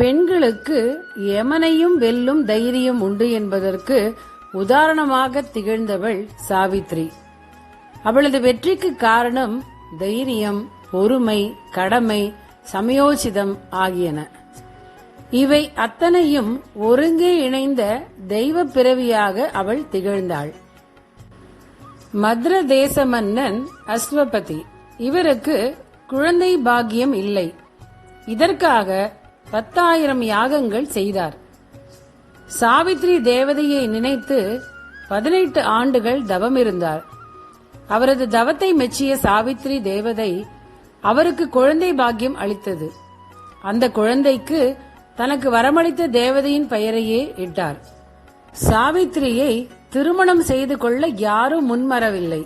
பெண்களுக்கு யமனையும் வெல்லும் தைரியம் உண்டு என்பதற்கு உதாரணமாக திகழ்ந்தவள் சாவித்ரி. அவளது வெற்றிக்கு காரணம் தைரியம், பொறுமை, கடமை, சமயோசிதம் ஆகியன. இவை அத்தனையும் ஒருங்கே இணைந்த தெய்வ பிறவியாக அவள் திகழ்ந்தாள். மத்ர தேச மன்னன் அஸ்வபதி. இவருக்கு குழந்தை பாக்கியம் இல்லை. இதற்காக 10,000 யாகங்கள் செய்தார். சாவித்ரி தேவதையை நினைத்து 18 ஆண்டுகள் தவமிருந்தார். அவரது தவத்தை மெச்சிய சாவித்ரி தேவதை அவருக்கு குழந்தை பாக்கியம் அளித்தது. அந்த குழந்தைக்கு தனக்கு வரமளித்த தேவதையின் பெயரையே இட்டார். சாவித்ரியை திருமணம் செய்து கொள்ள யாரும் முன்வரவில்லை.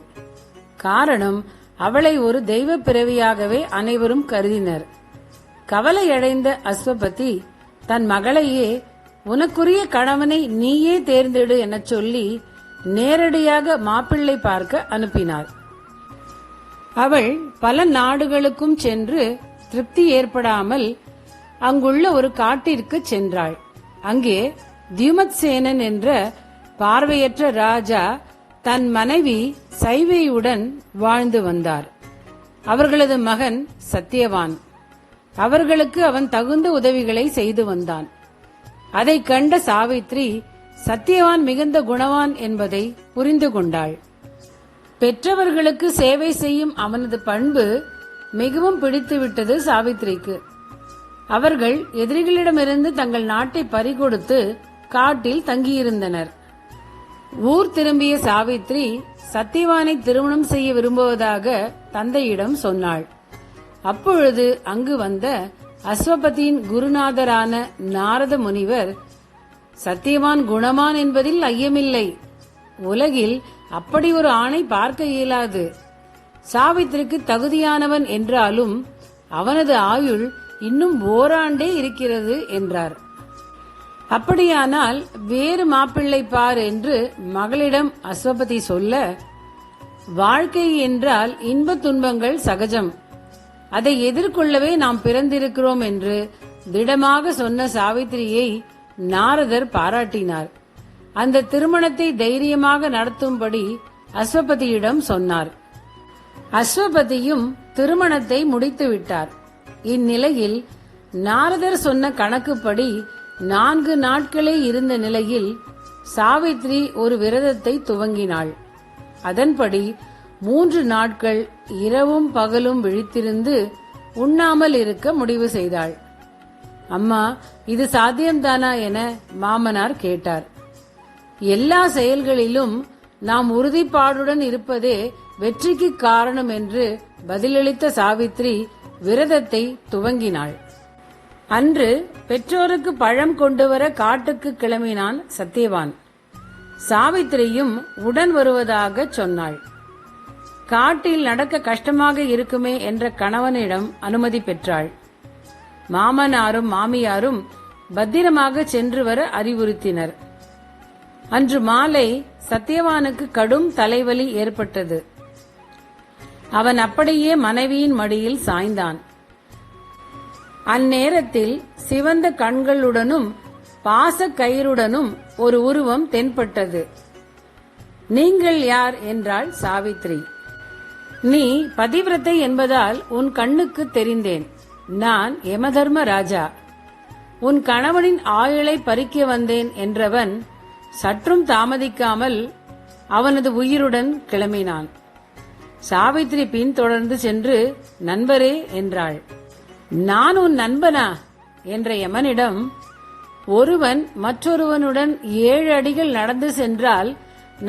காரணம், அவளை ஒரு தெய்வ பிறவியாகவே அனைவரும் கருதினர். கவலையடைந்த அஸ்வபதி தன் மகளையே உனக்குரிய கணவனை நீயே தேர்ந்தெடு என சொல்லி நேரடியாக மாப்பிள்ளை பார்க்க அனுப்பினார். அவள் பல நாடுகளுக்கும் சென்று திருப்தி ஏற்படாமல் அங்குள்ள ஒரு காட்டிற்கு சென்றாள். அங்கே தியுமத்சேனன் என்ற பார்வையற்ற ராஜா தன் மனைவி சைவேயுடன் வாழ்ந்து வந்தார். அவர்களது மகன் சத்தியவான். அவர்களுக்கு அவன் தகுந்த உதவிகளை செய்து வந்தான். அதை கண்ட சாவித்ரி சத்தியவான் மிகுந்த குணவான் என்பதை புரிந்து கொண்டாள். பெற்றவர்களுக்கு சேவை செய்யும் அவனது பண்பு மிகவும் பிடித்துவிட்டது சாவித்ரிக்கு. அவர்கள் எதிரிகளிடமிருந்து தங்கள் நாட்டை பறிகொடுத்து காட்டில் தங்கியிருந்தனர். ஊர் திரும்பிய சாவித்ரி சத்தியவானை திருமணம் செய்ய விரும்புவதாக தந்தையிடம் சொன்னாள். அப்பொழுது அங்கு வந்த அஸ்வபதியின் குருநாதரான நாரத முனிவர், சத்தியவான் குணமான் என்பதில் ஐயமில்லை. உலகில் அப்படி ஒரு ஆணை பார்க்க இயலாது. சாவித்ரிக்கு தகுதியானவன் என்றாலும் அவனது ஆயுள் இன்னும் ஓராண்டே இருக்கிறது என்றார். அப்படியானால் வேறு மாப்பிள்ளை பார் என்று மகளிடம் அஸ்வபதி சொல்ல, வாழ்க்கை என்றால் இன்ப துன்பங்கள் சகஜம், அதை எதிர்கொள்ளவே நாம் பிறந்திருக்கிறோம் என்று திடமாக சொன்ன சாவித்ரியை நாரதர் பாராட்டினார். அந்த திருமணத்தை தைரியமாக நடத்தும்படி அஸ்வபதியிடம் சொன்னார். அஸ்வபதியும் திருமணத்தை முடித்துவிட்டார். இந்நிலையில் நாரதர் சொன்ன கணக்குப்படி 4 நாட்களே இருந்த நிலையில் சாவித்ரி ஒரு விரதத்தை துவங்கினாள். அதன்படி 3 நாட்கள் இரவும் பகலும் விழித்திருந்து உண்ணாமல் இருக்க முடிவு செய்தாள். அம்மா, இது சாத்தியம்தானா என மாமனார் கேட்டார். எல்லா செயல்களிலும் நாம் உறுதிப்பாடுடன் இருப்பதே வெற்றிக்கு காரணம் என்று பதிலளித்த சாவித்ரி விரதத்தை துவங்கினாள். அன்று பெற்றோருக்கு பழம் கொண்டு வர காட்டுக்கு கிளம்பினான் சத்தியவான். சாவித்ரியும் உடன் வருவதாக சொன்னாள். காட்டில் நடக்க கஷ்டமாக இருக்குமே என்ற கணவனிடம் அனுமதி பெற்றாள். மாமனாரும் மாமியாரும் பத்திரமாக சென்று வர அறிவுறுத்தினர். அன்று மாலை சத்தியவானுக்கு கடும் தலைவலி ஏற்பட்டது. அவன் அப்படியே மனைவியின் மடியில் சாய்ந்தான். அந்நேரத்தில் சிவந்த கண்களுடனும் பாச கயிறுடனும் ஒரு உருவம் தென்பட்டது. நீங்கள் யார் என்றாள் சாவித்ரி. நீ பதிவிரத்தை என்பதால் உன் கண்ணுக்கு தெரிந்தேன். நான் யமதர்ம ராஜா. உன் கணவனின் ஆயுளை பறிக்க வந்தேன் என்றவன் சற்றும் தாமதிக்காமல் அவனது உயிருடன் கிளம்பினான். சாவித்ரி பின்தொடர்ந்து சென்று, நண்பரே என்றாள். நான் உன் நண்பனா என்ற யமனிடம், ஒருவன் மற்றொருவனுடன் 7 அடிகள் நடந்து சென்றால்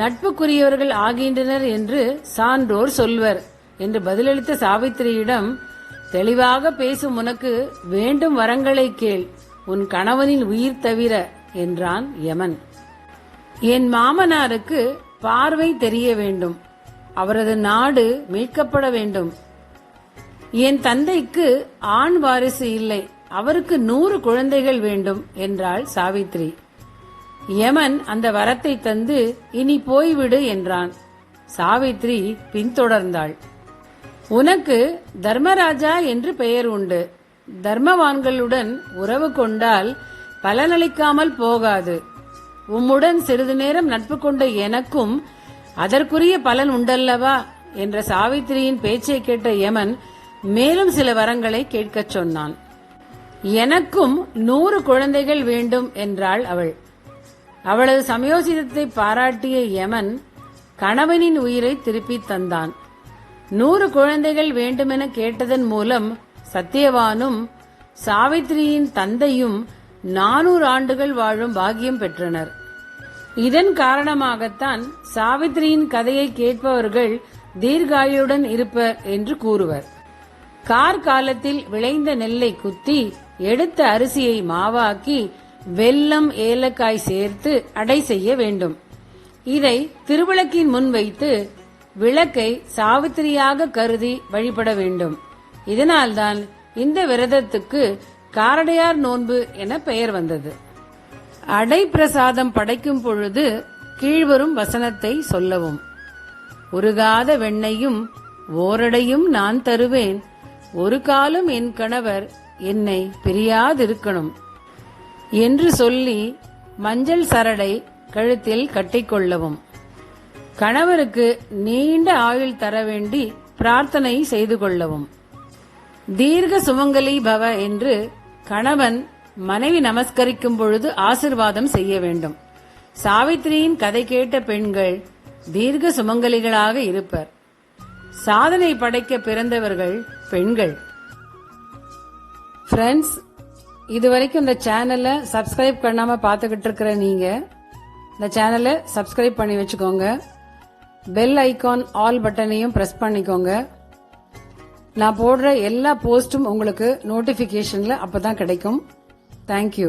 நட்புக்குரியவர்கள் ஆகின்றனர் என்று சான்றோர் சொல்வர் என்று பதிலளித்த சாவித்ரியிடம், தெளிவாக பேசும் உனக்கு வேண்டும் வரங்களை கேள், உன் கணவனின் உயிர் தவிர என்றான் யமன். என் மாமனாருக்கு பார்வை தெரிய வேண்டும். அவரது நாடு மீட்கப்பட வேண்டும். என் தந்தைக்கு ஆண் வாரிசு இல்லை. அவருக்கு 100 குழந்தைகள் வேண்டும் என்றாள் சாவித்ரி. யமன் அந்த வரத்தை தந்து, இனி போய்விடு என்றான். சாவித்ரி பின்தொடர்ந்தாள். உனக்கு தர்மராஜா என்று பெயர் உண்டு. தர்மவான்களுடன் உறவு கொண்டால் பலனளிக்காமல் போகாது. உம்முடன் சிறிது நேரம் நட்பு கொண்ட எனக்கும் அதற்குரிய பலன் உண்டல்லவா என்ற சாவித்திரியின் பேச்சை கேட்ட யமன் மேலும் சில வரங்களை கேட்கச் சொன்னான். எனக்கும் 100 குழந்தைகள் வேண்டும் என்றாள் அவள். அவளது சமயோசிதத்தை பாராட்டிய யமன் கணவனின் உயிரை திருப்பித் தந்தான். 100 குழந்தைகள் வேண்டுமென கேட்டதன் மூலம் சத்தியவானும் சாவித்திரியின் தந்தையும் 400 ஆண்டுகள் வாழும் பாக்கியம் பெற்றனர். இதன் காரணமாகத்தான் சாவித்திரியின் கதையை கேட்பவர்கள் தீர்காயுடன் இருப்பர் என்று கூறுவர். கார்காலத்தில் விளைந்த நெல்லை குத்தி எடுத்த அரிசியை மாவாக்கி வெல்லம் ஏலக்காய் சேர்த்து அடை செய்ய வேண்டும். இதை திருவிளக்கின் முன் வைத்து விளக்கை சாவித்திரியாக கருதி வழிபட வேண்டும். இதனால்தான் இந்த விரதத்துக்கு காரடையார் நோன்பு என பெயர் வந்தது. அடை பிரசாதம் படைக்கும் பொழுது கீழ்வரும் வசனத்தை சொல்லவும். உருகாத வெண்ணையும் ஓரடையும் நான் தருவேன், ஒரு காலம் என் கணவர் என்னை பிரியாதிருக்கணும் என்று சொல்லி மஞ்சள் சரடை கழுத்தில் கட்டிக்கொள்ளவும். கணவருக்கு நீண்ட ஆயுள் தர வேண்டி பிரார்த்தனை செய்து கொள்ளவும். தீர்க்க சுமங்கலி பவ என்று கணவன் மனைவி நமஸ்கரிக்கும் பொழுது ஆசிர்வாதம் செய்ய வேண்டும். சாவித்திரியின் கதை கேட்ட பெண்கள் தீர்க்க சுமங்கலிகளாக இருப்பர். சாதனை படைக்க பிறந்தவர்கள் பெண்கள். ஃப்ரெண்ட்ஸ், இதுவரைக்கும் இந்த சேனலை சப்ஸ்கிரைப் பண்ணாம பாத்துக்கிட்டு இருக்கிற நீங்க இந்த சேனலை சப்ஸ்கிரைப் பண்ணி வச்சுக்கோங்க. பெல் ஐகான் ஆல் பட்டனையும் பிரஸ் பண்ணிக்கோங்க. நான் போடுற எல்லா போஸ்டும் உங்களுக்கு நோட்டிபிகேஷன்ல அப்பதான் கிடைக்கும். தேங்க்யூ.